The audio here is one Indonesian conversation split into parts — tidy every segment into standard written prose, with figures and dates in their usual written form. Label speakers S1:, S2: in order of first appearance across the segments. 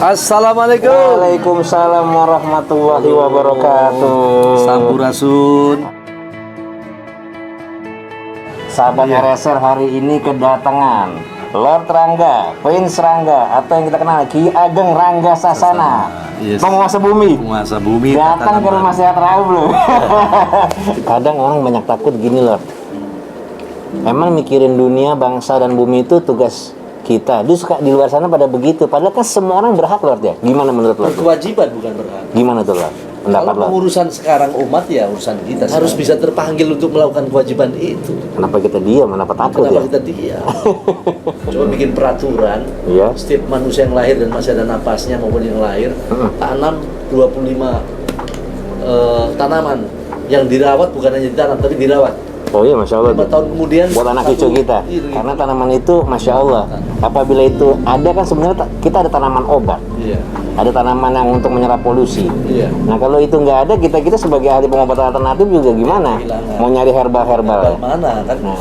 S1: Assalamualaikum.
S2: Waalaikumsalam warahmatullahi wabarakatuh.
S1: Sampurasun.
S2: Sahabat RSR, hari ini kedatangan Lord Rangga, Prince Rangga, atau yang kita kenal Ki Ageng Rangga Sasana.
S1: Yes.
S2: Penguasa bumi.
S1: Penguasa bumi.
S2: Datang ke rumah sehat Raub loh. Kadang orang banyak takut gini Lord. Emang mikirin dunia, bangsa dan bumi itu tugas kita. Dia suka di luar sana pada begitu. Padahal kan semua orang berhak Lord ya. Gimana menurut Lord?
S3: Kewajiban bukan berhak.
S2: Gimana tuh Lord? Pendapat
S3: Kalau
S2: Lord?
S3: urusan sekarang umat ya urusan kita. Harus bisa terpanggil untuk melakukan kewajiban itu.
S2: Kenapa kita diam? Kenapa takut
S3: Kenapa
S2: ya?
S3: kita diam? Coba bikin peraturan.
S2: Iya.
S3: Setiap manusia yang lahir dan masih ada napasnya maupun yang lahir, tanam 25 tanaman yang dirawat, bukan hanya ditanam tapi dirawat.
S2: Oh iya, Masya Allah.
S3: 5 tahun kemudian
S2: Buat anak cucu kita.
S3: Iya.
S2: Karena tanaman itu, Masya Allah, apabila itu ada kan sebenarnya kita ada tanaman obat.
S3: Iya.
S2: Ada tanaman yang untuk menyerap polusi.
S3: Iya.
S2: Nah kalau itu nggak ada, kita sebagai ahli pengobatan alternatif juga gimana?
S3: Kehilangan.
S2: Mau nyari herbal-herbal.
S3: Herbal mana kan?
S2: Nah,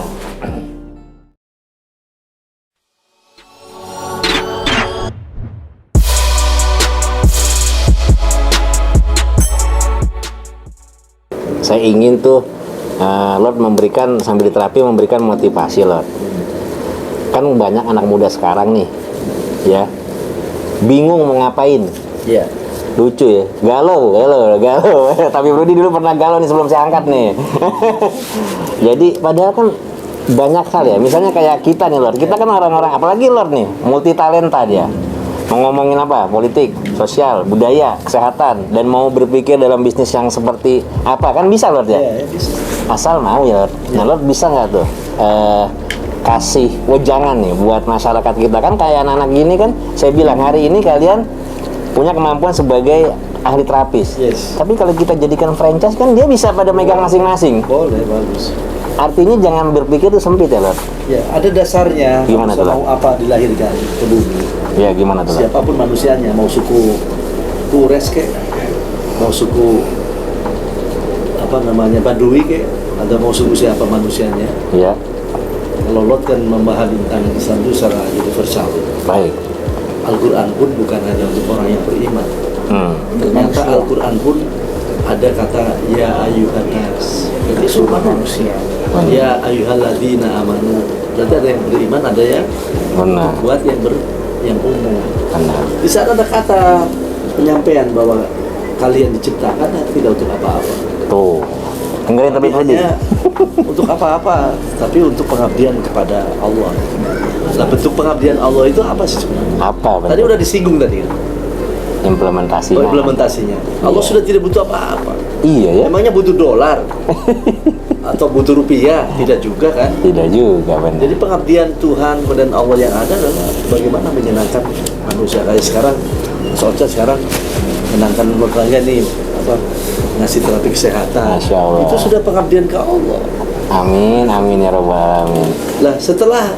S2: saya ingin tuh Lord memberikan, sambil diterapi memberikan motivasi Lord. Kan banyak anak muda sekarang nih, ya, bingung mau ngapain.
S3: Iya.
S2: Lucu ya, galau. Tapi Brudi dulu pernah galau nih sebelum saya angkat nih. Jadi padahal kan banyak hal ya, misalnya kayak kita nih Lord, kita kan orang-orang, apalagi Lord nih, multi talenta dia. Mau ngomongin apa? Politik, sosial, budaya, kesehatan, dan mau berpikir dalam bisnis yang seperti apa, kan bisa Lord ya?
S3: Iya, bisa.
S2: Asal mau ya Lord. Nah Lord bisa nggak tuh kasih wejangan nih buat masyarakat kita, kan kayak anak-anak gini kan, saya bilang hari ini kalian punya kemampuan sebagai ahli terapis.
S3: Yes.
S2: Tapi kalau kita jadikan franchise kan dia bisa pada megang masing-masing.
S3: Boleh, bagus.
S2: Artinya jangan berpikir itu sempit ya Lord.
S3: Ya, ada dasarnya.
S2: Gimana tuh,
S3: mau apa dilahirkan ke bumi.
S2: Ya gimana tuh Lord?
S3: Siapapun manusianya, mau suku Kures kek, mau suku Badui kek, atau mau suku siapa manusianya.
S2: Ya.
S3: Kalau Lot kan membahas tentang Islam itu secara universal.
S2: Baik.
S3: Al-Quran pun bukan hanya untuk orang yang beriman. Ternyata Al-Quran pun ada kata ya ayyuhan nas. Jadi semua manusia. Ya ayyuhalladzina amanu. Berarti ada yang beriman, ada yang
S2: Benar.
S3: buat yang umum.
S2: Benar.
S3: Di saat ada kata penyampaian bahwa kalian diciptakan tidak untuk apa-apa.
S2: Tuh. Dengerin tapi Brudi.
S3: Hanya untuk apa-apa, tapi untuk pengabdian kepada Allah. Nah, bentuk pengabdian Allah itu apa sih sebenarnya?
S2: Apa
S3: Tadi udah disinggung tadi kan?
S2: implementasinya?
S3: Implementasinya. Allah sudah tidak butuh apa-apa.
S2: Iya ya.
S3: Emangnya butuh dolar atau butuh rupiah? Tidak juga kan?
S2: Tidak juga benar.
S3: Jadi pengabdian Tuhan dan Allah yang ada adalah bagaimana menyenangkan manusia. Kayak sekarang, soalnya sekarang menyenangkan keluarga nih, ngasih terapi kesehatan.
S2: Masya Allah.
S3: Itu sudah pengabdian ke Allah.
S2: Amin, amin ya rabbal alamin.
S3: Nah, setelah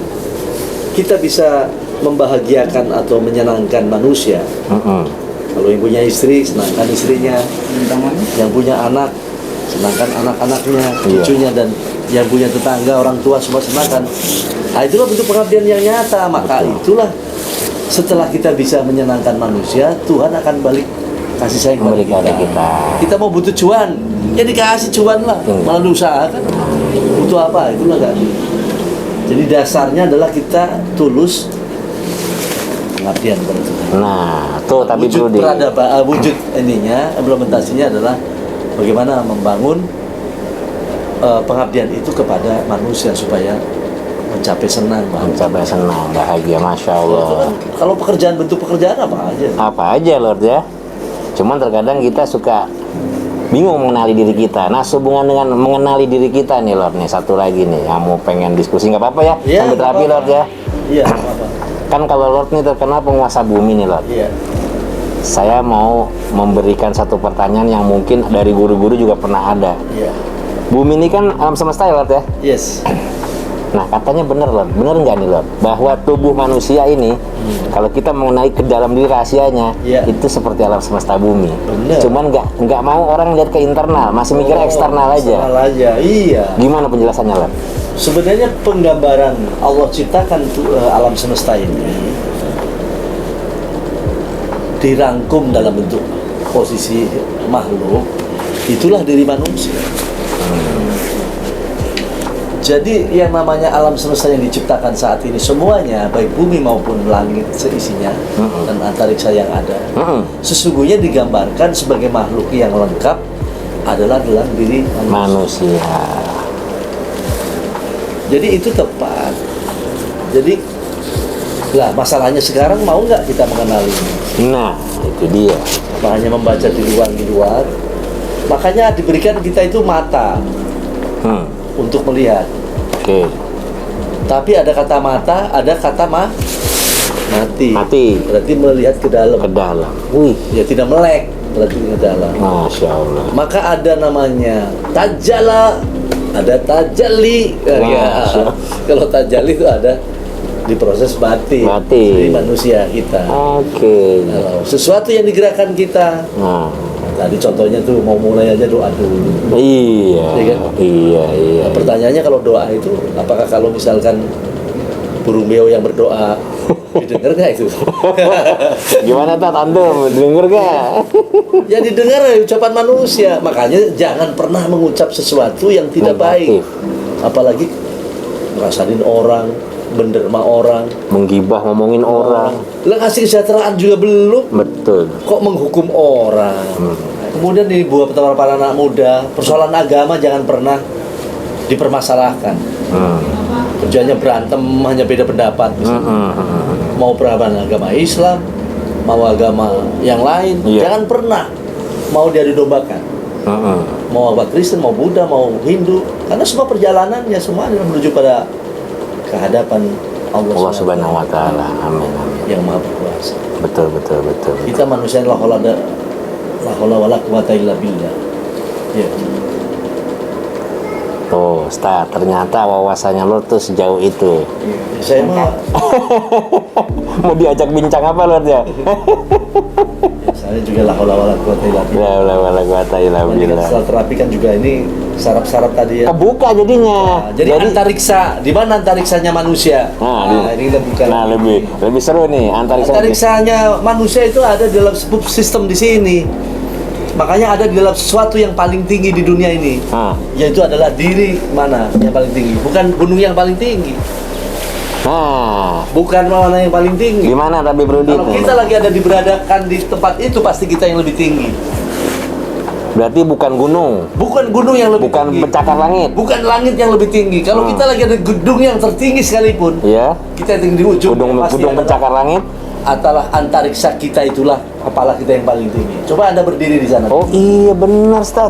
S3: kita bisa membahagiakan atau menyenangkan manusia, kalau yang punya istri, senangkan istrinya. Yang punya anak, senangkan anak-anaknya, cucunya, dan yang punya tetangga, orang tua, semua senangkan. Nah, itulah bentuk pengabdian yang nyata. Maka itulah setelah kita bisa menyenangkan manusia, Tuhan akan balik kasih sayang kepada kita. Kita mau butuh cuan, ya dikasih cuan lah. Malah usaha kan, butuh apa? Itulah kan. Jadi dasarnya adalah kita tulus pengabdian kepada Tuhan.
S2: Nah, tuh tapi
S3: wujud
S2: Brudi.
S3: peradaban, wujud ininya, implementasinya adalah bagaimana membangun pengabdian itu kepada manusia supaya mencapai senang,
S2: Mencapai senang, bahagia, Masya Allah.
S3: Kalau pekerjaan, bentuk pekerjaan apa aja?
S2: Apa aja Lord ya. Cuman terkadang kita suka bingung mengenali diri kita. Nah, sehubungan dengan mengenali diri kita nih Lord, nih satu lagi nih yang mau pengen diskusi, nggak apa-apa ya?
S3: Iya,
S2: Sambil terapi
S3: apa-apa.
S2: Lord ya.
S3: Iya, apa?
S2: Kan kalau Lord nih terkenal penguasa bumi nih Lord.
S3: Iya.
S2: Saya mau memberikan satu pertanyaan yang mungkin dari guru-guru juga pernah ada.
S3: Iya.
S2: Bumi ini kan alam semesta ya Lord ya.
S3: Yes.
S2: Nah katanya bener Lord, bener nggak nih Lord, bahwa tubuh manusia ini kalau kita mengenai ke dalam diri rahasianya, itu seperti alam semesta bumi.
S3: Bener.
S2: Cuman nggak mau orang lihat ke internal, masih mikir eksternal aja.
S3: Eksternal aja, iya.
S2: Gimana penjelasannya Lord?
S3: Sebenarnya penggambaran Allah ciptakan alam semesta ini dirangkum dalam bentuk posisi makhluk, itulah diri manusia. Jadi yang namanya alam semesta yang diciptakan saat ini semuanya, baik bumi maupun langit seisinya dan antariksa yang ada, sesungguhnya digambarkan sebagai makhluk yang lengkap adalah dalam diri manusia. Jadi itu tepat. Jadi lah masalahnya sekarang mau nggak kita mengenali?
S2: Nah, itu dia.
S3: Hanya membaca di luar. Makanya diberikan kita itu mata untuk melihat.
S2: Oke.
S3: Tapi ada kata mata, ada kata mati.
S2: Mati.
S3: Berarti melihat ke dalam.
S2: Ke dalam. Wih,
S3: Ya tidak melek, berarti ke dalam.
S2: Masya Allah.
S3: Maka ada namanya tajala, ada tajalli. Ya, kalau tajalli itu ada di proses batin. Jadi manusia kita.
S2: Oke.
S3: Kalau sesuatu yang digerakkan kita,
S2: Nah,
S3: tadi contohnya tuh mau mulai aja doa dulu.
S2: iya.
S3: Iya kan?
S2: Iya.
S3: Nah, pertanyaannya kalau doa itu, apakah kalau misalkan burung beo yang berdoa didengar nggak itu?
S2: Gimana Tat, antum denger gak?
S3: Ya didengar ucapan manusia. Makanya jangan pernah mengucap sesuatu yang tidak baik.
S2: Negatif.
S3: Apalagi ngerasain orang, menderma orang,
S2: Menggibah, ngomongin orang.
S3: lah ngasih kesejahteraan juga belum,
S2: Betul.
S3: kok menghukum orang. Kemudian ini buat para anak muda, persoalan agama jangan pernah dipermasalahkan. Kerjanya berantem, hanya beda pendapat. Mau agama Islam, mau agama yang lain,
S2: Iya.
S3: jangan pernah mau diadu dombakan. Mau agama Kristen, mau Buddha, mau Hindu, karena semua perjalanannya semua adalah menuju pada kehadapan
S2: Allah Subhanahu wa Ta'ala. Amin.
S3: yang Maha Berkuasa.
S2: Betul.
S3: Kita manusia la haula wala quwata illa billah. Ya.
S2: Tuh, Ustaz, ternyata wawasannya lo tuh sejauh itu.
S3: Saya mah
S2: Mau diajak bincang apa lo ya?
S3: saya juga la haula wala quwata illa billah.
S2: La wala quwata illa
S3: Nanti kan
S2: billah.
S3: setelah terapi kan juga ini syarat-syarat tadi ya.
S2: Kebuka jadinya.
S3: Nah, jadi antariksa, di mana antariksanya manusia?
S2: Nah,
S3: Ini kita buka.
S2: Nah, lebih seru nih antariksa.
S3: Antariksanya manusia itu ada di dalam sistem di sini. Makanya ada di dalam sesuatu yang paling tinggi di dunia ini, yaitu adalah diri mana yang paling tinggi, bukan gunung yang paling tinggi,
S2: Nah,
S3: bukan mana yang paling tinggi.
S2: di mana tapi Bro Dit?
S3: Kalau kita lagi ada diberadakan di tempat itu, pasti kita yang lebih tinggi.
S2: Berarti bukan gunung,
S3: Bukan gunung yang lebih
S2: bukan
S3: tinggi,
S2: pencakar langit.
S3: bukan langit yang lebih tinggi. Kalau kita lagi ada gedung yang tertinggi sekalipun,
S2: Ya.
S3: kita yang di ujung pasti
S2: Gedung
S3: adalah
S2: pencakar langit.
S3: adalah antariksa kita, itulah kepala kita yang paling tinggi. Coba Anda berdiri di sana.
S2: Oh iya benar, Ustaz.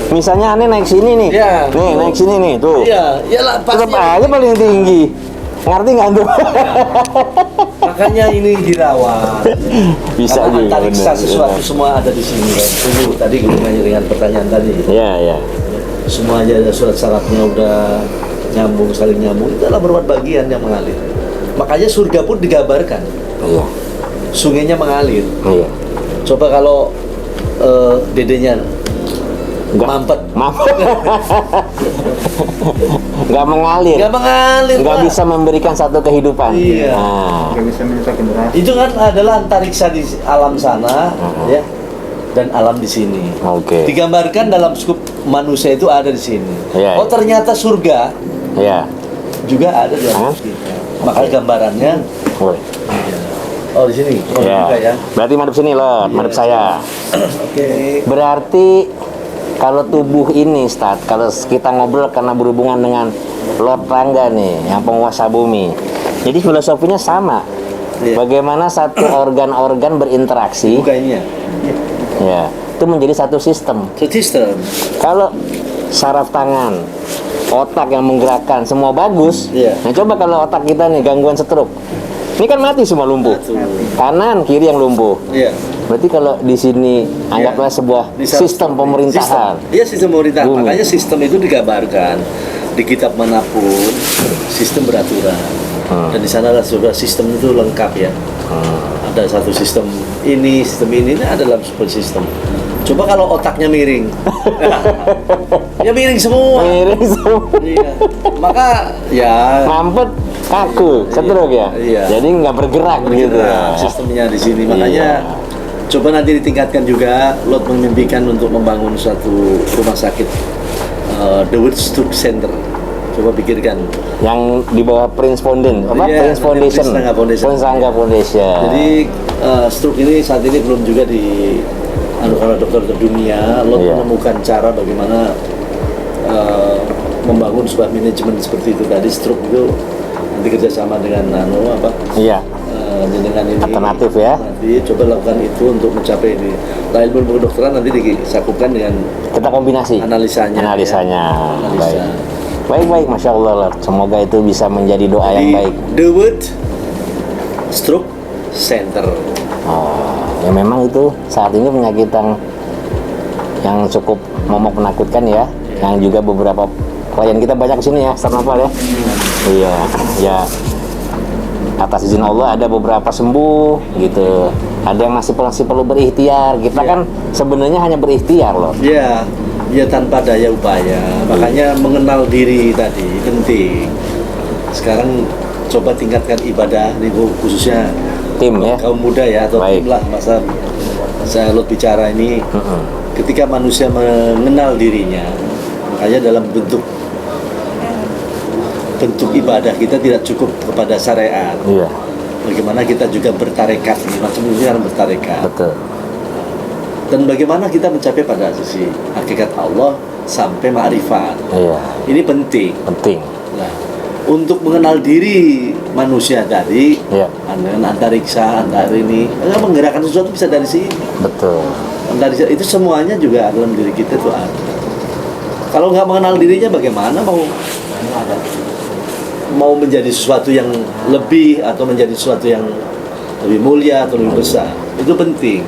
S2: Misalnya aneh naik sini nih.
S3: Iya.
S2: Nih, naik sini nih, tuh.
S3: Iya, iyalah
S2: Tetap
S3: pasti.
S2: aja paling tinggi. Ngerti nggak tuh?
S3: Makanya ini dirawat.
S2: Bisa
S3: Karena
S2: juga,
S3: antariksa
S2: benar,
S3: sesuatu
S2: benar.
S3: semua ada di sini. Dulu tadi hubungannya dengan pertanyaan tadi.
S2: Iya.
S3: Semua aja ada surat syaratnya udah nyambung, saling nyambung. Itu adalah berbuat bagian yang mengalir. Makanya surga pun digambarkan.
S2: Iya.
S3: Sungainya mengalir.
S2: Iya.
S3: Coba kalau dedenya mampet.
S2: Nggak mengalir.
S3: Nggak mengalir.
S2: Nggak
S3: Pak.
S2: bisa memberikan satu kehidupan.
S3: Iya.
S2: Nah,
S3: Itu kan adalah antariksa di alam sana, ya, dan alam di sini.
S2: Oke.
S3: Digambarkan dalam skup manusia itu ada di sini.
S2: Iya,
S3: Oh, ternyata surga
S2: Iya.
S3: juga ada di dalam kita. Makanya gambarannya,
S2: Boleh.
S3: oh di sini, oh
S2: Ya.
S3: juga ya.
S2: Berarti madep sini loh, madep saya.
S3: Oke.
S2: Berarti kalau tubuh ini, Ustaz, kalau kita ngobrol karena berhubungan dengan Lord Rangga nih, yang penguasa bumi. Jadi filosofinya sama.
S3: Iya.
S2: Bagaimana satu organ-organ berinteraksi,
S3: Buka ini ya.
S2: ya, itu menjadi satu sistem.
S3: Sistem.
S2: Kalau saraf tangan, otak yang menggerakkan, semua bagus.
S3: Iya.
S2: Nah, coba kalau otak kita nih gangguan stroke. Ini kan mati semua lumpuh. Kanan, kiri yang lumpuh.
S3: Iya.
S2: Berarti kalau di sini anggaplah sebuah
S3: Di salah
S2: sistem
S3: satu-
S2: pemerintahan.
S3: Iya, sistem pemerintahan.
S2: Bumi.
S3: Makanya sistem itu digambarkan di kitab manapun, sistem beraturan. Dan di sana ada sebuah sistem itu lengkap ya. Ada satu sistem ini adalah sebuah sistem. Coba kalau otaknya miring, ya miring semua.
S2: Miring semua.
S3: Iya. Maka ya
S2: Mampet, kaku, stroke ya.
S3: Iya.
S2: Jadi nggak bergerak gitu.
S3: sistemnya di sini. Makanya
S2: Iya.
S3: coba nanti ditingkatkan juga. Lot memimpikan untuk membangun suatu rumah sakit, The Wood Stroke Center. Coba pikirkan.
S2: Yang di bawah Prince Foundation, apa?
S3: Iya,
S2: Prince Foundation.
S3: Prince Rangga Foundation.
S2: Prince Rangga Foundation.
S3: Jadi stroke ini saat ini belum juga di oleh dokter dunia. Lot
S2: Iya.
S3: menemukan cara bagaimana membangun sebuah manajemen seperti itu tadi. Stroke itu nanti kerjasama dengan
S2: Iya.
S3: dengan ini
S2: Alternatif ya.
S3: nanti coba lakukan itu untuk mencapai ini. Nah, ilmu kedokteran nanti disatukan dengan
S2: Kita kombinasi.
S3: analisanya.
S2: Analisanya.
S3: Ya. Analisa.
S2: Baik, Masya Allah, Lord. Semoga itu bisa menjadi doa yang
S3: Di
S2: baik.
S3: The Wood Stroke Center.
S2: Oh, ya memang itu saat ini penyakit yang cukup momok menakutkan ya. Yang juga beberapa klien kita banyak sini ya, Starnoval ya. Iya, ya. Atas izin Allah ada beberapa sembuh gitu. Ada yang masih perlu berikhtiar. Kita kan sebenarnya hanya berikhtiar loh.
S3: Ya, ya tanpa daya upaya. Makanya mengenal diri tadi penting. Sekarang coba tingkatkan ibadah nih Bu, khususnya
S2: Tim ya.
S3: kaum muda ya atau
S2: Baik.
S3: tim lah. Masa saya Lot bicara ini ketika manusia mengenal dirinya, makanya dalam bentuk ibadah kita tidak cukup kepada syariat.
S2: Iya,
S3: Bagaimana kita juga bertarekat, macam ini kan bertarekat.
S2: betul.
S3: Dan bagaimana kita mencapai pada sisi hakikat Allah sampai ma'rifat.
S2: Iya,
S3: Ini penting.
S2: penting.
S3: Nah, untuk mengenal diri manusia tadi,
S2: Iya.
S3: dengan antariksa, antar ini, menggerakkan sesuatu bisa dari sini.
S2: Betul.
S3: Dari itu semuanya juga dalam diri kita itu ada. Kalau nggak mengenal dirinya, bagaimana mau menjadi sesuatu yang lebih atau menjadi sesuatu yang lebih mulia atau lebih besar? Itu penting.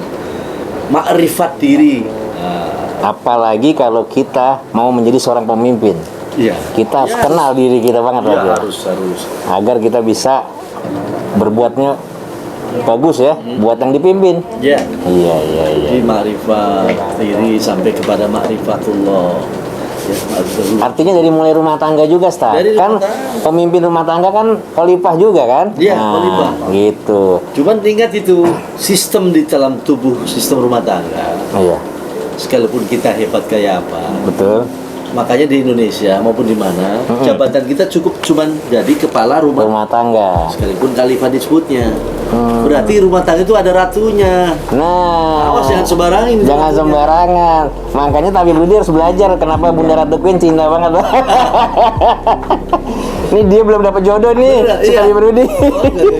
S3: Makrifat diri. Nah,
S2: Apalagi kalau kita mau menjadi seorang pemimpin.
S3: iya.
S2: Kita harus
S3: Ya,
S2: kenal diri kita banget
S3: Iya,
S2: Lord, ya.
S3: harus.
S2: Agar kita bisa berbuatnya bagus ya, buat yang dipimpin.
S3: Ya.
S2: Iya.
S3: Jadi makrifat diri sampai kepada makrifatullah. Ya, makrifat.
S2: Artinya dari mulai rumah tangga juga, Star.
S3: Dari
S2: Kan
S3: rumah tangga.
S2: pemimpin rumah tangga kan khalifah juga kan?
S3: Iya, khalifah.
S2: Gitu.
S3: Cuman tingkat itu sistem di dalam tubuh sistem rumah tangga.
S2: Iya,
S3: Sekalipun kita hebat kayak apa,
S2: betul.
S3: makanya di Indonesia maupun di mana jabatan kita cukup cuman jadi kepala rumah.
S2: Rumah tangga.
S3: Sekalipun khalifah disebutnya. Berarti rumah tangga itu ada ratunya.
S2: Nah,
S3: Awas jangan sembarangan ini
S2: jangan
S3: ratunya.
S2: sembarangan. Makanya Tabib Rudi harus belajar kenapa Bunda Ratu Queen cinta banget. Ini dia belum dapat jodoh nih, si
S3: Iya.
S2: Tabib Rudi.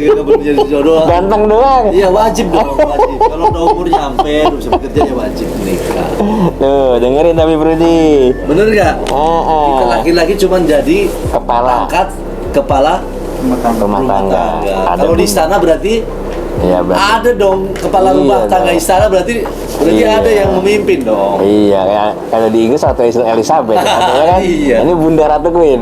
S3: Gak perlu jadi jodoh.
S2: Ganteng doang.
S3: Iya wajib dong, wajib. Kalau udah umur nyampe, udah bisa bekerja ya wajib menikah.
S2: Tuh, dengerin Tabib Rudi.
S3: Bener nggak? Kita
S2: Ah,
S3: laki-laki cuman jadi
S2: Kepala
S3: angkat kepala
S2: rumah tangga.
S3: Kalau di istana berarti
S2: Iya, berarti.
S3: ada dong kepala
S2: Iya
S3: rumah tangga
S2: dong.
S3: istana berarti
S2: Iya.
S3: ada yang memimpin dong.
S2: Iya, kayak kalau di Inggris Ratu Elizabeth, katanya kan.
S3: Iya.
S2: Ini Bunda Ratu Queen.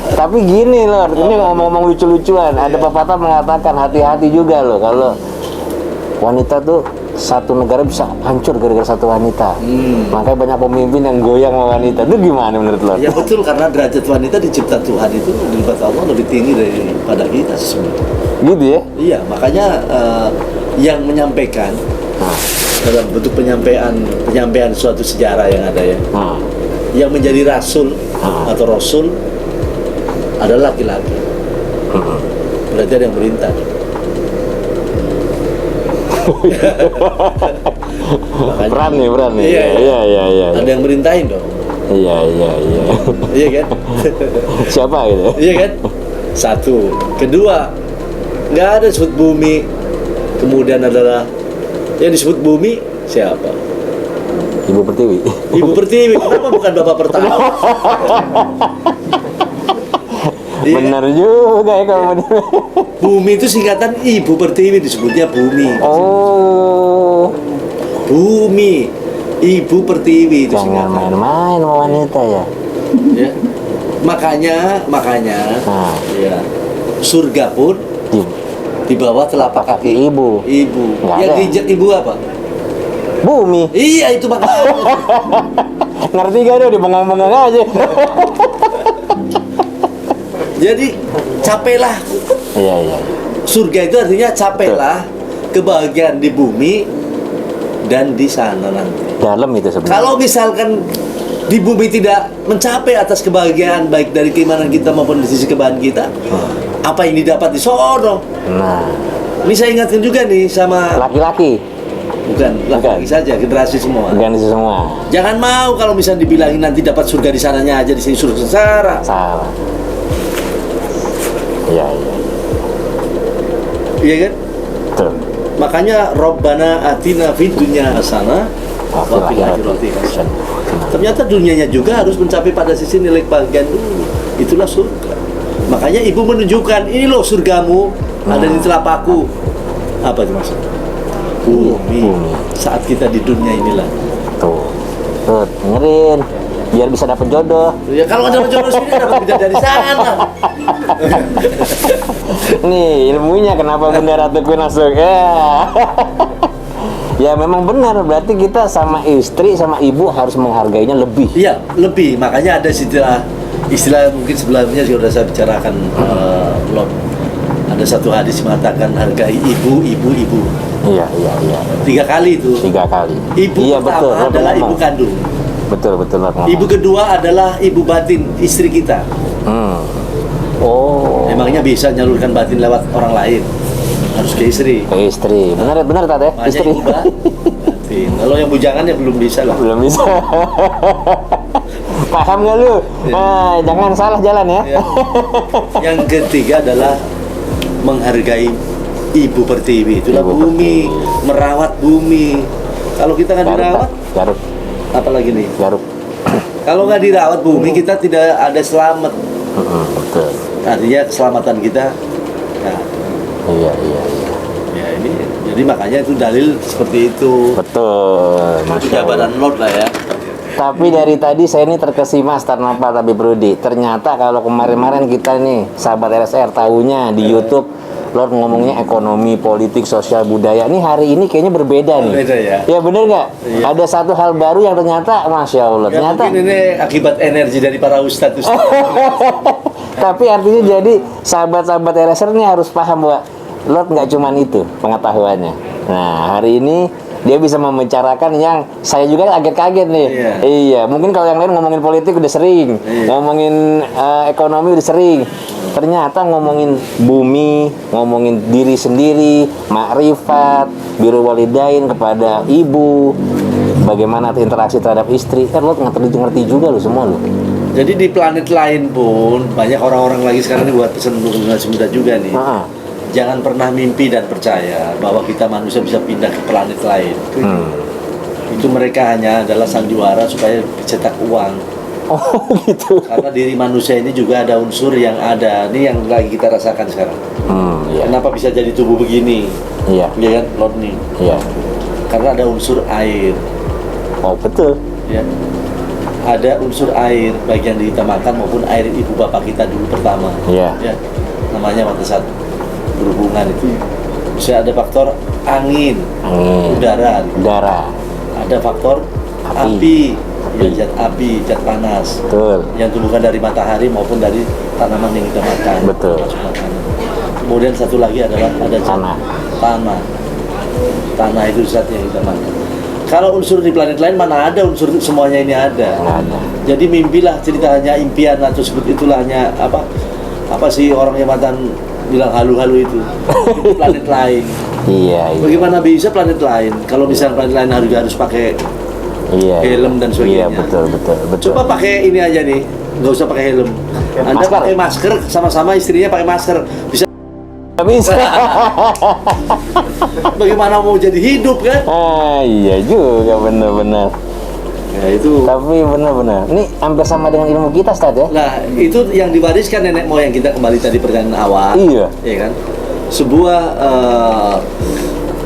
S2: Tapi gini loh, ini ngomong-ngomong lucu-lucuan. Ada pepatah mengatakan hati-hati juga loh kalau wanita tuh satu negara bisa hancur gara-gara satu wanita. Makanya banyak pemimpin yang goyang sama wanita. Itu gimana menurut lo?
S3: Ya betul, karena derajat wanita dicipta Tuhan itu di mata Allah lebih tinggi daripada kita sebenarnya.
S2: Gitu ya?
S3: Iya, makanya yang menyampaikan dalam bentuk penyampaian suatu sejarah yang ada ya,
S2: Hmm.
S3: yang menjadi rasul atau rasul adalah laki-laki. Berarti ada yang merintah. Makanya-
S2: Beran nih.
S3: Iya, iya.
S2: Iya.
S3: Ada yang merintahin dong.
S2: Iya.
S3: Iya kan?
S2: Siapa gitu?
S3: Iya kan? Satu. Kedua, nggak ada disebut bumi. Kemudian adalah yang disebut bumi siapa?
S2: Ibu Pertiwi.
S3: Ibu Pertiwi. Kenapa bukan Bapak Pertama? Iya kan?
S2: Benar juga ya kamu.
S3: Bumi itu singkatan Ibu Pertiwi, disebutnya bumi.
S2: Oh,
S3: Bumi, Ibu Pertiwi itu
S2: jangan
S3: singkatan.
S2: main-main sama wanita ya.
S3: Ya. Makanya,
S2: Nah.
S3: ya, surga pun
S2: Di
S3: di bawah telapak kaki
S2: ibu.
S3: ibu.
S2: Nggak
S3: Yang
S2: ada.
S3: diinjak ibu apa?
S2: Bumi.
S3: Iya itu makanya.
S2: Ngerti gak tuh? Dibengong-bengong aja.
S3: Jadi capeklah.
S2: Iya.
S3: Surga itu artinya capeklah kebahagiaan di bumi dan di sana nanti.
S2: Dalam itu sebenarnya.
S3: Kalau misalkan di bumi tidak mencapai atas kebahagiaan baik dari keimanan kita maupun di sisi kebahagiaan kita, apa yang didapat di sono?
S2: Nah,
S3: Ini saya ingatkan juga nih sama
S2: laki-laki,
S3: bukan laki-laki saja, generasi semua.
S2: ganti semua.
S3: Jangan mau kalau misalnya dibilangin nanti dapat surga di sananya aja, di sini surga sengsara.
S2: Salah. Iya, iya.
S3: Iya kan?
S2: Betul.
S3: Makanya Rabbana atina fid dunya hasanah wa fil akhirati hasanah. Ternyata dunianya juga harus mencapai pada sisi nilai kebahagiaan dulu. Itulah surga. Makanya ibu menunjukkan, ini loh surgamu, ada di telapakku. Apa itu maksudnya? Bumi. Saat kita di dunia inilah.
S2: Tuh. Tuh, dengerin. Biar bisa dapet jodoh.
S3: Ya kalau ada jodoh sini dapat beda dari sana.
S2: Nih, ilmunya kenapa Bunda Ratu Queen langsung. Ya. Ya memang benar, berarti kita sama istri, sama ibu harus menghargainya lebih.
S3: Iya, lebih. Makanya ada istilah mungkin sebelumnya sudah saya bicarakan, Lord. Ada satu hadis mengatakan hargai ibu.
S2: Iya, iya, iya.
S3: 3 kali itu.
S2: 3 kali.
S3: Ibu
S2: Iya,
S3: pertama
S2: betul,
S3: adalah
S2: ngomong.
S3: ibu kandung.
S2: Betul, Lord ngomong.
S3: Ibu kedua adalah ibu batin, istri kita.
S2: Oh.
S3: Emangnya bisa nyalurkan batin lewat orang lain? Harus ke istri.
S2: Ke istri. Benar Tat ya?
S3: Makanya
S2: Istri.
S3: ibu batin. Kalau yang bujangan ya belum bisa lah.
S2: Belum bisa. Paham nggak lu? Nah, jangan salah jalan ya.
S3: Ya. Yang ketiga adalah menghargai ibu pertiwi. Itulah
S2: Ibu
S3: bumi,
S2: pertiwi.
S3: merawat bumi. Kalau kita nggak dirawat,
S2: Garuk.
S3: apalagi nih?
S2: Garuk.
S3: Kalau nggak dirawat bumi, kita tidak ada selamat.
S2: Betul.
S3: Artinya keselamatan kita. Nah,
S2: Iya.
S3: ya ini. Jadi makanya itu dalil seperti itu.
S2: Betul. Masya Allah.
S3: Jabatan Lord lah ya.
S2: Tapi dari tadi saya ini terkesima Starnapa tapi Brudi. Ternyata kalau kemarin-kemarin kita nih sahabat RSR tahunya di YouTube Lord ngomongnya ekonomi, politik, sosial, budaya. Ini hari ini kayaknya berbeda nih.
S3: Berbeda ya.
S2: Ya bener nggak?
S3: Iya.
S2: Ada satu hal baru yang ternyata Masya Allah.
S3: Ya,
S2: Ternyata.
S3: mungkin ini akibat energi dari para ustadz.
S2: Tapi artinya jadi sahabat-sahabat RSR ini harus paham bahwa Lord nggak cuman itu pengetahuannya. Nah hari ini dia bisa membicarakan yang saya juga kaget-kaget nih.
S3: Iya.
S2: Iya, mungkin kalau yang lain ngomongin politik udah sering,
S3: Iya.
S2: ngomongin ekonomi udah sering. Ternyata ngomongin bumi, ngomongin diri sendiri, makrifat, biru walidain kepada ibu, bagaimana interaksi terhadap istri. Kan lo ngerti juga lo semua lo.
S3: Jadi di planet lain pun banyak orang-orang lagi sekarang ini buat pesan untuk generasi muda juga nih. Jangan pernah mimpi dan percaya bahwa kita manusia bisa pindah ke planet lain. Itu mereka hanya adalah sandiwara supaya cetak uang.
S2: Oh gitu.
S3: Karena diri manusia ini juga ada unsur yang ada. Ini yang lagi kita rasakan sekarang.
S2: Iya.
S3: Kenapa bisa jadi tubuh begini?
S2: Iya.
S3: Ya kan, Lord nih.
S2: Iya.
S3: Karena ada unsur air.
S2: Oh betul.
S3: Ya. Ada unsur air baik yang kita makan maupun air ibu bapak kita dulu pertama.
S2: Iya.
S3: Ya. Namanya pada saat berhubungan itu bisa ada faktor angin, udara, ada faktor api, ya, zat panas,
S2: betul.
S3: yang tumbuhkan dari matahari maupun dari tanaman yang kita makan.
S2: Betul.
S3: Kemudian satu lagi adalah ada zat tanah itu zat yang kita makan. Kalau unsur di planet lain mana ada unsur semuanya ini ada. Jadi mimpilah cerita hanya impian atau sebut itulah hanya apa sih orang yang mantan bilang halu-halu itu di planet lain.
S2: Iya.
S3: Bagaimana bisa planet lain? Kalau misalnya planet lain harus pakai helm dan sebagainya.
S2: Iya, betul.
S3: Coba pakai ini aja nih, nggak usah pakai helm. Anda pakai masker, sama-sama istrinya pakai masker. Bisa. Bagaimana mau jadi hidup kan?
S2: Iya juga benar.
S3: Ya itu.
S2: Tapi benar. Ini hampir sama dengan ilmu kita, Ustaz ya?
S3: Nah, itu yang diwariskan nenek moyang kita kembali tadi pertanyaan awal.
S2: Iya.
S3: Iya kan? Sebuah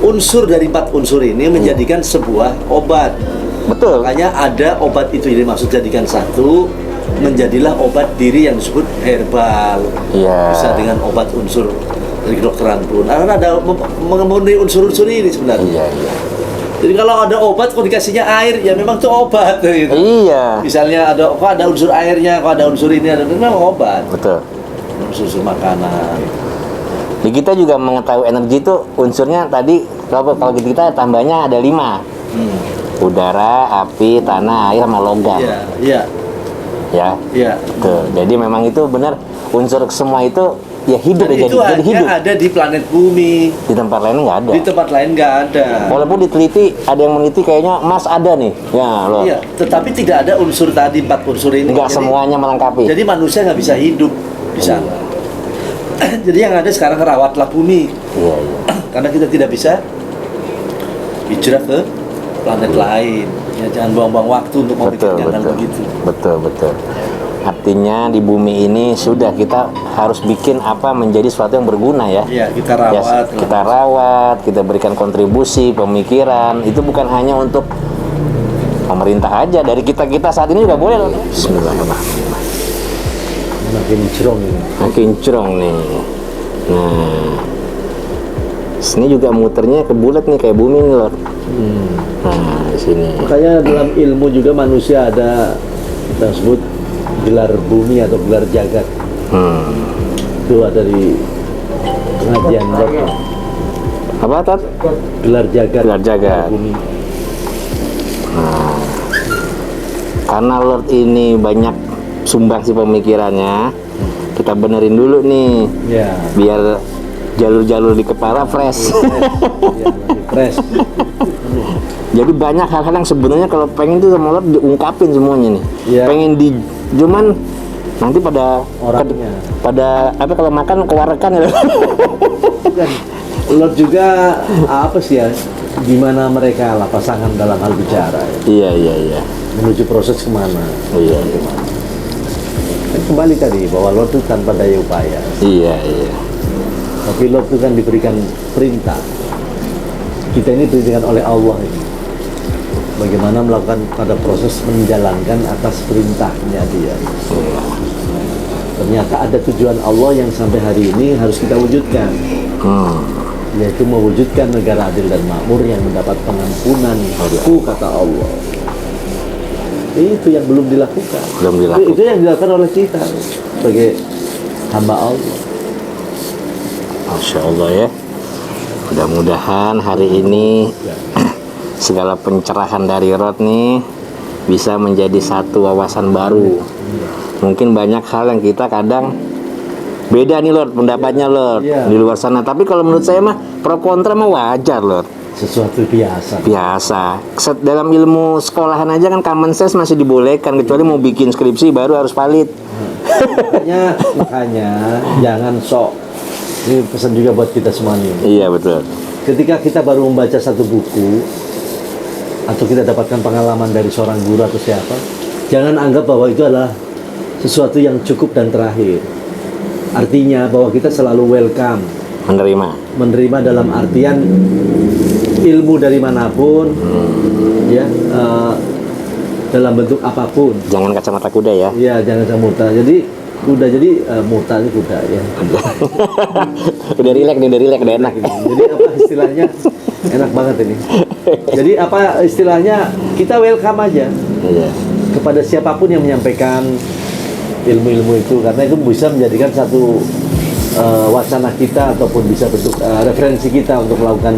S3: unsur dari 4 unsur ini menjadikan sebuah obat.
S2: Betul.
S3: Makanya ada obat itu yang dimaksud jadikan satu, menjadilah obat diri yang disebut herbal.
S2: Iya.
S3: Bisa dengan obat unsur dari kedokteran pun. Karena ada memenuhi unsur-unsur ini sebenarnya.
S2: Iya.
S3: Jadi kalau ada obat, kok dikasihnya air, ya memang itu obat gitu.
S2: Iya.
S3: Misalnya ada unsur airnya, kok ada unsur ini, memang obat.
S2: Betul.
S3: Unsur makanan.
S2: Di kita juga mengetahui energi itu unsurnya tadi Kalau kita tambahnya ada 5. Udara, api, tanah, air, sama logam.
S3: Iya.
S2: Ya. Tuh. Jadi memang itu benar unsur semua itu ya hidup
S3: Dan
S2: ya,
S3: itu
S2: jadi hidup.
S3: ada di planet bumi.
S2: Di tempat lain nggak ada.
S3: Di tempat lain nggak ada.
S2: Walaupun diteliti, ada yang meneliti kayaknya emas ada nih. Ya loh.
S3: Iya, tetapi tidak ada unsur tadi 4 unsur ini.
S2: Nggak semuanya melengkapi.
S3: Jadi manusia nggak bisa hidup di sana. Jadi yang ada sekarang rawatlah bumi.
S2: Iya.
S3: Karena kita tidak bisa hijrah ke planet lain. Ya jangan buang-buang waktu untuk memikirkan hal begitu.
S2: Betul. Artinya di bumi ini sudah kita harus bikin apa menjadi sesuatu yang berguna ya.
S3: Iya, kita rawat.
S2: Kita rawat, kita berikan kontribusi, pemikiran. Itu bukan hanya untuk pemerintah aja, dari kita saat ini juga boleh loh. Bismillahirrahmanirrahim.
S3: Makin cerong ini.
S2: Makin cerong nih. Nah, sini juga muternya ke bulat nih kayak bumi nih loh. Nah, di sini.
S3: Makanya dalam ilmu juga manusia ada kita sebut gelar bumi atau gelar jagat. Itu ada di pengajian
S2: Apa Tat?
S3: gelar jagat.
S2: Gelar jagat.
S3: Bumi.
S2: Nah, karena Lord ini banyak sumbangsi pemikirannya, kita benerin dulu nih,
S3: Ya.
S2: biar jalur-jalur di kepala fresh.
S3: Ya, lagi fresh.
S2: Jadi banyak hal-hal yang sebenarnya kalau pengen tuh sama Lord diungkapin semuanya nih.
S3: Iya.
S2: Pengen cuman nanti pada
S3: Orangnya.
S2: pada apa kalau makan kewarekan ya.
S3: Bukan. Lot juga apa sih ya? Gimana mereka lah pasangan dalam hal bicara ya.
S2: Iya.
S3: Menuju proses kemana?
S2: Iya.
S3: Kan kembali tadi bahwa Lot itu tanpa daya upaya.
S2: Iya.
S3: Tapi Lot itu kan diberikan perintah. Kita ini diberikan oleh Allah ini. Bagaimana melakukan pada proses menjalankan atas perintahnya dia. Ternyata ada tujuan Allah yang sampai hari ini harus kita wujudkan. Yaitu mewujudkan negara adil dan makmur yang mendapat pengampunan kata Allah. Itu yang belum dilakukan. Itu yang dilakukan oleh kita sebagai hamba Allah.
S2: Masya Allah ya. Mudah-mudahan hari ini segala pencerahan dari Rod nih bisa menjadi satu wawasan baru. Mungkin banyak hal yang kita kadang beda nih Lord pendapatnya Lord di luar sana. Tapi kalau menurut saya mah pro kontra mah wajar Lord.
S3: Sesuatu biasa.
S2: Dalam ilmu sekolahan aja kan common sense masih dibolehkan, kecuali mau bikin skripsi baru harus valid.
S3: Makanya jangan sok. Ini pesan juga buat kita semua nih.
S2: Iya betul.
S3: Ketika kita baru membaca satu buku atau kita dapatkan pengalaman dari seorang guru atau siapa, jangan anggap bahwa itu adalah sesuatu yang cukup dan terakhir. Artinya bahwa kita selalu welcome, menerima dalam artian ilmu dari manapun, ya, dalam bentuk apapun.
S2: Jangan kacamata kuda ya.
S3: Iya, jangan kacamata. Jadi kuda, muta ini kuda ya.
S2: udah rileks, udah enak.
S3: Jadi apa istilahnya? Enak banget ini. Jadi apa istilahnya? Kita welcome aja.
S2: Iya.
S3: Kepada siapapun yang menyampaikan ilmu-ilmu itu, karena itu bisa menjadikan satu wacana kita ataupun bisa bentuk referensi kita untuk melakukan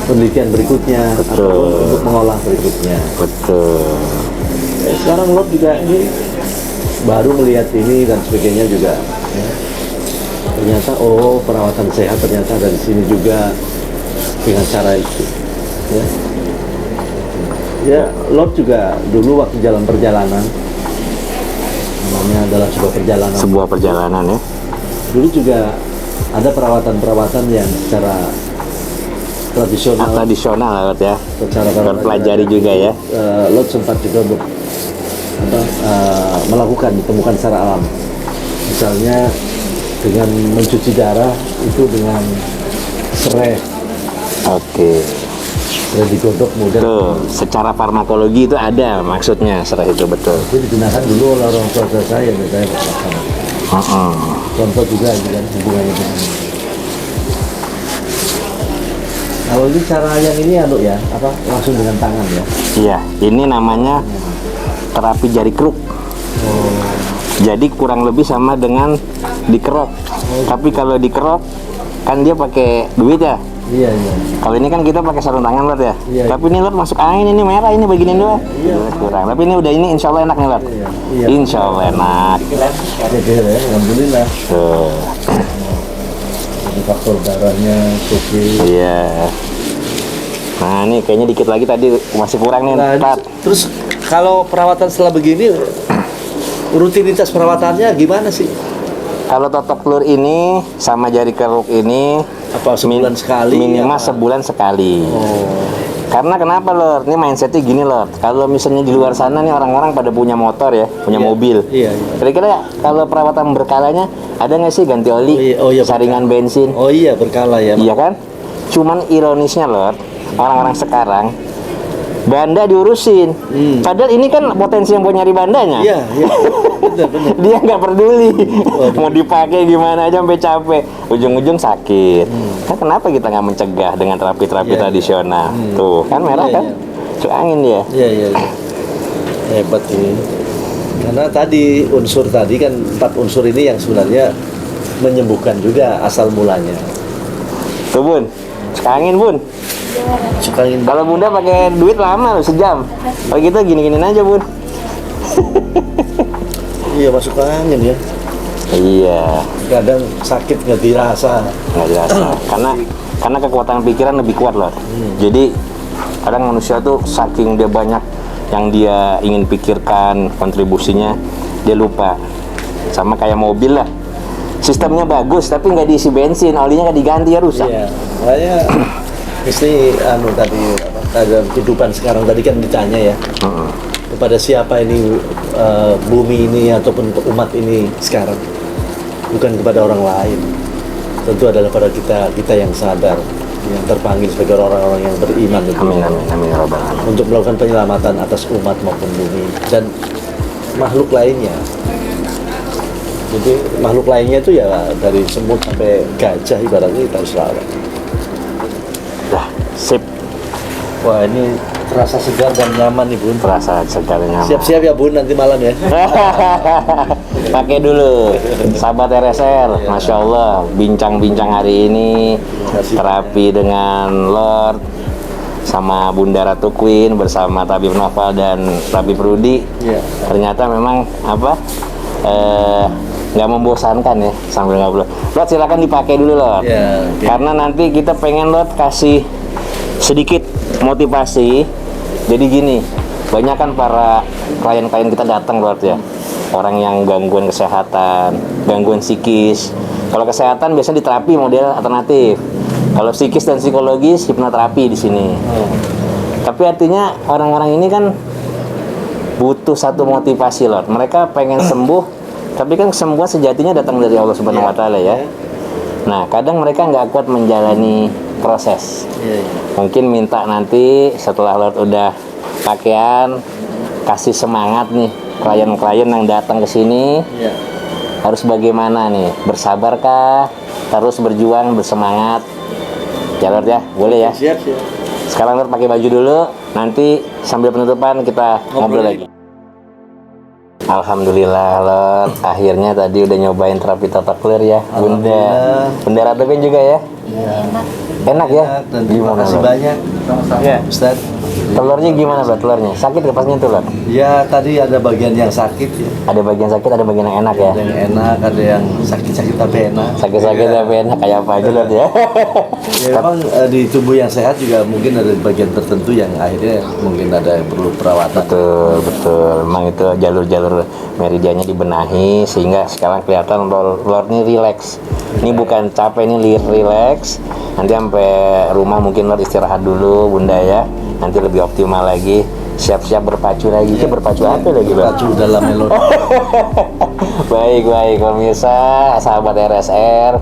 S3: penelitian berikutnya.
S2: Betul.
S3: Ataupun untuk mengolah berikutnya.
S2: Betul.
S3: Sekarang Lot juga ini baru melihat ini dan sebagainya juga. Ya. Ternyata perawatan sehat ternyata ada di sini juga dengan cara itu. Ya, Lot juga dulu waktu jalan perjalanan, namanya adalah sebuah perjalanan
S2: ya.
S3: Dulu juga ada perawatan yang secara
S2: tradisional ya.
S3: Secara
S2: pelajari juga ya.
S3: Lot sempat juga ditemukan secara alam. Misalnya dengan mencuci darah itu dengan serai.
S2: Oke.
S3: Dan digodok kemudian.
S2: Secara farmakologi itu ada maksudnya serai itu betul.
S3: Itu digunakan dulu oleh orang tua saya dan saya melakukan. Contoh juga kan hubungannya dengan. Kalau ini cara yang ini langsung dengan tangan ya.
S2: Iya, ini namanya terapi jari keruk. Jadi kurang lebih sama dengan dikerok. Tapi kalau dikerok kan dia pakai duit ya.
S3: Iya, iya.
S2: Kalau ini kan kita pakai sarung tangan Lord ya.
S3: Iya.
S2: Tapi ini Lord masuk angin, ini merah, ini begini doang.
S3: Iya.
S2: Kurang. Tapi ini udah, ini insya Allah enak nih Lord.
S3: Iya. Iya.
S2: Insya Allah enak.
S3: Jadi ya, alhamdulillah.
S2: Tuh.
S3: Jadi faktor darahnya oke.
S2: Iya. Nah ini kayaknya dikit lagi tadi masih kurang nih.
S3: Nah,
S2: Tat.
S3: terus kalau perawatan setelah begini, rutinitas perawatannya gimana sih?
S2: Kalau totok telur ini sama jari keruk ini
S3: Apa sebulan sekali?
S2: minimal
S3: apa?
S2: sebulan sekali.
S3: Oh.
S2: Karena kenapa Lord? Ini mindsetnya gini Lord. Kalau misalnya di luar sana nih orang-orang pada punya motor ya, punya
S3: Iya.
S2: mobil.
S3: Iya, iya.
S2: Kira-kira kalau perawatan berkalanya ada nggak sih ganti oli,
S3: Oh iya,
S2: saringan bensin?
S3: Oh iya, berkala ya.
S2: Iya kan? Cuman ironisnya Lord, orang-orang sekarang banda diurusin. Padahal ini kan potensi yang mau nyari bandanya.
S3: Iya, iya. Benar, benar.
S2: Dia nggak peduli mau dipakai gimana aja sampai capek, ujung-ujung sakit. Kan kenapa kita nggak mencegah dengan terapi-terapi
S3: Iya,
S2: tradisional? Tuh kan merah
S3: Iya,
S2: kan, masuk angin dia.
S3: Iya, iya, iya. Hebat ini. Karena tadi unsur tadi kan 4 unsur ini yang sebenarnya menyembuhkan juga asal mulanya.
S2: Tuh Bun, masuk angin Bun.
S3: Suka ingin
S2: Kalau Bunda pakai duit lama loh, sejam. Kalau kita gini-ginin aja Bun.
S3: iya masuk angin ya.
S2: Iya,
S3: Kadang sakit nggak dirasa.
S2: nggak dirasa. Karena kekuatan pikiran lebih kuat Lord. Jadi kadang manusia tuh saking dia banyak yang dia ingin pikirkan kontribusinya, dia lupa. Sama kayak mobil lah, sistemnya bagus tapi nggak diisi bensin, olinya nggak diganti ya rusak.
S3: Iya. Makanya mesti tadi dalam kehidupan sekarang tadi kan ditanya ya. Kepada siapa ini bumi ini ataupun umat ini sekarang, bukan kepada orang lain, tentu adalah pada kita yang sadar, yang terpanggil sebagai orang-orang yang beriman
S2: Amin amin amin ya rabbal alamin.
S3: untuk melakukan penyelamatan atas umat maupun bumi dan makhluk lainnya. Jadi makhluk lainnya itu ya dari semut sampai gajah ibaratnya kita harus rawat.
S2: Dah, sip.
S3: Wah ini terasa segar dan nyaman nih Bun.
S2: Terasa segalanya.
S3: Siap-siap ya Bun nanti malam ya.
S2: Pakai dulu, sahabat RSR. Masya Allah, bincang-bincang hari ini terapi dengan Lord sama Bunda Ratu Queen bersama Tabib Noval dan Tabib Rudi.
S3: Iya.
S2: Ternyata memang apa? Nggak membosankan ya sambil ngobrol. Lord silakan dipakai dulu Lord.
S3: Iya, oke.
S2: Karena nanti kita pengen Lord kasih sedikit motivasi. Jadi gini, banyak kan para klien-klien kita datang Lord ya, orang yang gangguan kesehatan, gangguan psikis. Kalau kesehatan biasanya diterapi model alternatif. Kalau psikis dan psikologis hipnoterapi di sini. Tapi artinya orang-orang ini kan butuh satu motivasi Lord. Mereka pengen sembuh, tapi kan kesembuhan sejatinya datang dari Allah Subhanahu wa taala ya. Nah, kadang mereka nggak kuat menjalani proses.
S3: Iya, iya.
S2: Mungkin minta nanti setelah Lord udah pakaian, kasih semangat nih klien-klien yang datang ke sini.
S3: Iya.
S2: Harus bagaimana nih? Bersabarkah? Terus berjuang, bersemangat. Ya Lord ya, boleh ya.
S3: Siap, siap.
S2: Sekarang Lord pakai baju dulu, nanti sambil penutupan kita ngobrol lagi. Alhamdulillah Lord, akhirnya tadi udah nyobain terapi tata clear ya Bunda.
S3: Alhamdulillah.
S2: Bunda Ratu Queen juga ya? Enak ya?
S3: Dan terima
S2: Gimana
S3: kasih
S2: Lord?
S3: banyak. Ya, Ustaz.
S2: Telurnya gimana Lord? Telurnya sakit ke pas nyentuh Lord?
S3: Ya tadi ada bagian yang sakit ya.
S2: Ada bagian sakit, ada bagian yang enak ya?
S3: Ada yang enak, ada yang sakit-sakit tapi enak.
S2: Sakit-sakit tapi enak kayak apa aja Lord ya?
S3: Ya memang di tubuh yang sehat juga mungkin ada bagian tertentu yang akhirnya mungkin ada yang perlu perawatan.
S2: Betul, betul. Memang itu jalur-jalur meridiannya dibenahi sehingga sekarang kelihatan Lord ini relax. Ini bukan capek, ini relax. Nanti sampai rumah mungkin Lord istirahat dulu Bunda ya. Nanti lebih optimal lagi. Siap-siap berpacu lagi. Itu berpacu apa lagi Lord?
S3: Berpacu dalam melodi.
S2: Baik, pemirsa, sahabat RSR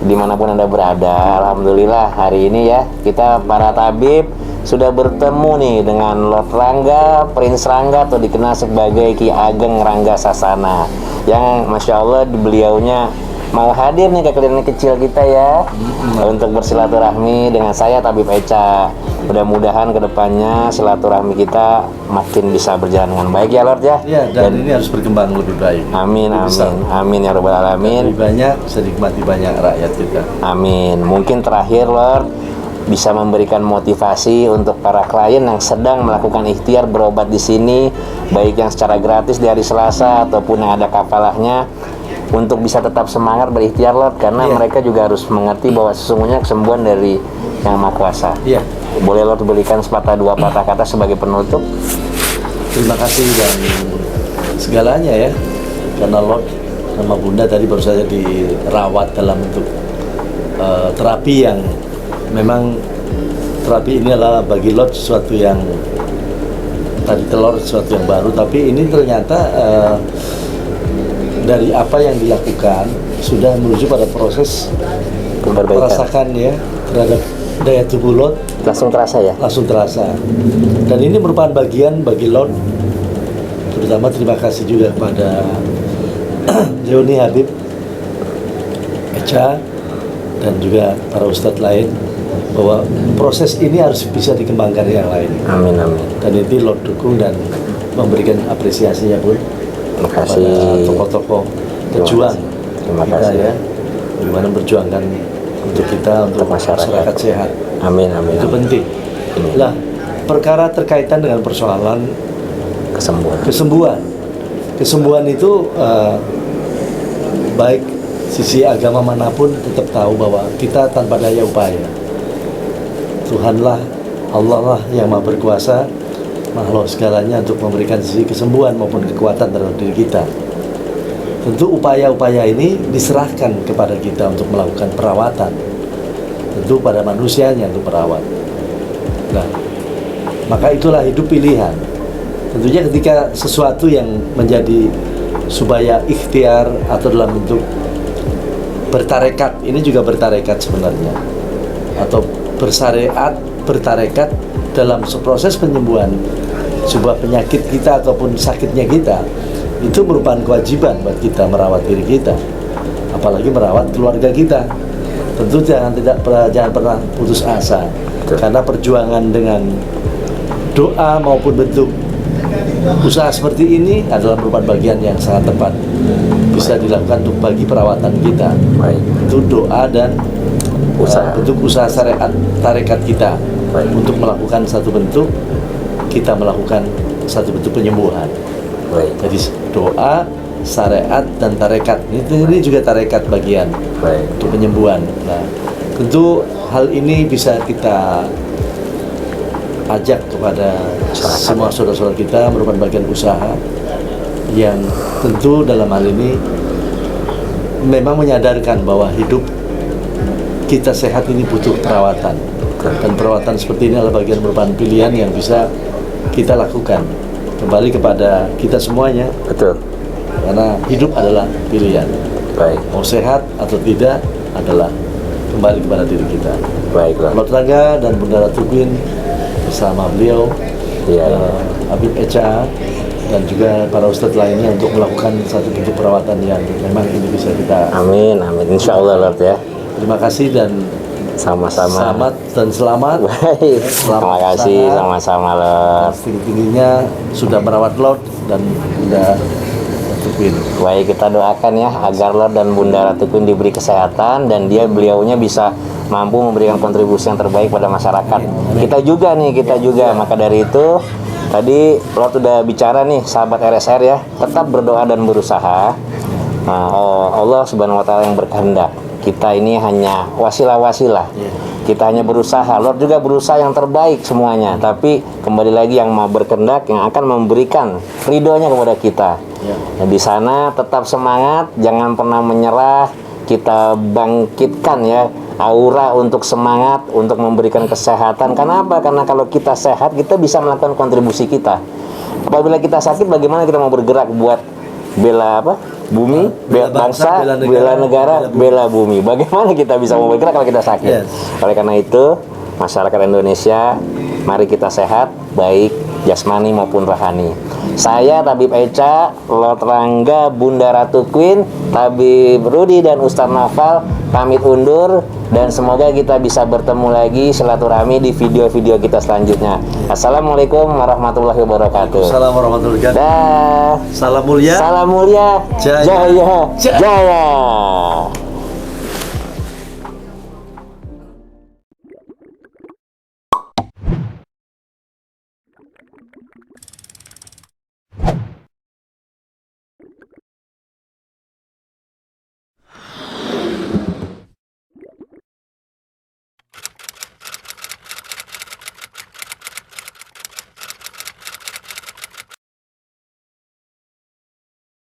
S2: dimanapun Anda berada, Alhamdulillah hari ini ya kita para tabib sudah bertemu nih dengan Lord Rangga, Prince Rangga atau dikenal sebagai Ki Ageng Rangga Sasana yang Masya Allah beliaunya mau hadir nih ke klinik kecil kita ya untuk bersilaturahmi dengan saya Tabib Echa. Mudah-mudahan kedepannya silaturahmi kita makin bisa berjalan dengan baik ya Lord ya.
S3: Ya, dan ini harus berkembang lebih baik.
S2: Amin,
S3: Lebih besar.
S2: amin, amin ya Rabbal Alamin.
S3: Lebih banyak, sedikmati banyak rakyat kita.
S2: Amin. Mungkin terakhir Lord, bisa memberikan motivasi untuk para klien yang sedang melakukan ikhtiar berobat di sini, baik yang secara gratis di hari Selasa ataupun yang ada kafalahnya, untuk bisa tetap semangat berikhtiar, Lord, karena mereka juga harus mengerti bahwa sesungguhnya kesembuhan dari Yang Maha Kuasa. Boleh Lord berikan sepatah dua patah kata sebagai penutup?
S3: Terima kasih dan segalanya ya, karena Lord sama Bunda tadi baru saja dirawat dalam bentuk terapi yang memang terapi ini adalah bagi Lord sesuatu yang tadi telur, sesuatu yang baru, tapi ini ternyata dari apa yang dilakukan sudah menuju pada proses merasakan ya terhadap daya tubuh Lord
S2: Langsung terasa ya?
S3: langsung terasa, dan ini merupakan bagian bagi Lord. Terutama terima kasih juga kepada Leoni Habib, Echa, dan juga para ustadz lain, bahwa proses ini harus bisa dikembangkan yang lain.
S2: Amin, amin.
S3: Dan itu Lord dukung dan memberikan apresiasinya pun
S2: Terima kasih
S3: kepada tokoh-tokoh pejuang
S2: Terima
S3: kita
S2: kasih.
S3: ya, bagaimana berjuangkan untuk kita, untuk masyarakat sehat.
S2: Amin, amin,
S3: Itu
S2: amin.
S3: penting. Lah, perkara terkaitan dengan persoalan
S2: Kesembuhan.
S3: kesembuhan itu baik sisi agama manapun tetap tahu bahwa kita tanpa daya upaya, Tuhanlah, Allah lah yang maha berkuasa, makhluk segalanya untuk memberikan sisi kesembuhan maupun kekuatan terhadap diri kita. Tentu upaya-upaya ini diserahkan kepada kita untuk melakukan perawatan, tentu pada manusianya untuk merawat. Nah, maka itulah hidup pilihan. Tentunya ketika sesuatu yang menjadi supaya ikhtiar atau dalam bentuk bertarekat, ini juga bertarekat sebenarnya, atau bersyariat, bertarekat dalam proses penyembuhan sebuah penyakit kita ataupun sakitnya kita, itu merupakan kewajiban buat kita merawat diri kita, apalagi merawat keluarga kita. Tentu jangan pernah putus asa.
S2: Betul.
S3: Karena perjuangan dengan doa maupun bentuk usaha seperti ini adalah merupakan bagian yang sangat tepat, bisa dilakukan untuk bagi perawatan kita.
S2: Baik.
S3: Itu doa dan
S2: Usaha.
S3: bentuk usaha syariat tarekat kita.
S2: Baik.
S3: Untuk melakukan satu bentuk, kita melakukan satu bentuk penyembuhan.
S2: Baik.
S3: Jadi doa, syariat, dan tarekat ini juga tarekat bagian
S2: Baik.
S3: untuk penyembuhan. Nah, tentu hal ini bisa kita ajak kepada semua saudara-saudara kita, merupakan bagian usaha yang tentu dalam hal ini memang menyadarkan bahwa hidup kita sehat ini butuh perawatan, dan perawatan seperti ini adalah bagian merupakan pilihan yang bisa kita lakukan. Kembali kepada kita semuanya,
S2: Betul.
S3: karena hidup adalah pilihan.
S2: Baik.
S3: Mau sehat atau tidak adalah kembali kepada diri kita.
S2: Baik, Lord.
S3: Lord Rangga dan Bunda Ratu Queen bersama beliau,
S2: Iya, iya.
S3: Habib Echa, dan juga para ustadz lainnya untuk melakukan satu bentuk perawatan yang memang ini bisa kita.
S2: Amin, amin. Insya Allah, Lord ya.
S3: Terima kasih dan
S2: Sama-sama.
S3: selamat dan selamat.
S2: Baik. Terima kasih, sama-sama, Lord.
S3: Setinggi-tingginya sudah merawat Lord dan Bunda Ratu Queen.
S2: Baik, kita doakan ya agar Lord dan Bunda Ratu Queen diberi kesehatan dan beliaunya bisa mampu memberikan kontribusi yang terbaik pada masyarakat. Kita juga. Maka dari itu tadi Lord udah bicara nih, sahabat RSR ya, tetap berdoa dan berusaha. Nah, Allah Subhanahu wa taala yang berkehendak. Kita ini hanya wasilah-wasilah. Kita hanya berusaha. Lord juga berusaha yang terbaik semuanya. Tapi kembali lagi yang mau berkehendak yang akan memberikan ridhonya kepada kita. Nah, di sana tetap semangat, jangan pernah menyerah. Kita bangkitkan ya aura untuk semangat, untuk memberikan kesehatan. Karena apa? Karena kalau kita sehat, kita bisa melakukan kontribusi kita. Apabila kita sakit, bagaimana kita mau bergerak buat bela apa? Bumi, bela bangsa, bela negara, bela bumi. Bagaimana kita bisa mau bergerak kalau kita sakit? Oleh karena itu, masyarakat Indonesia, mari kita sehat, baik jasmani maupun rohani. Saya Tabib Echa, Lord Rangga, Bunda Ratu Queen, Tabib Rudi dan Ustadz Nafal pamit undur, dan semoga kita bisa bertemu lagi silaturahmi di video-video kita selanjutnya. Assalamualaikum warahmatullahi wabarakatuh.
S3: Assalamualaikum warahmatullahi wabarakatuh.
S2: Dah.
S3: Salam mulia.
S2: Salam mulia.
S3: Jaya.
S2: Jaya. Jaya.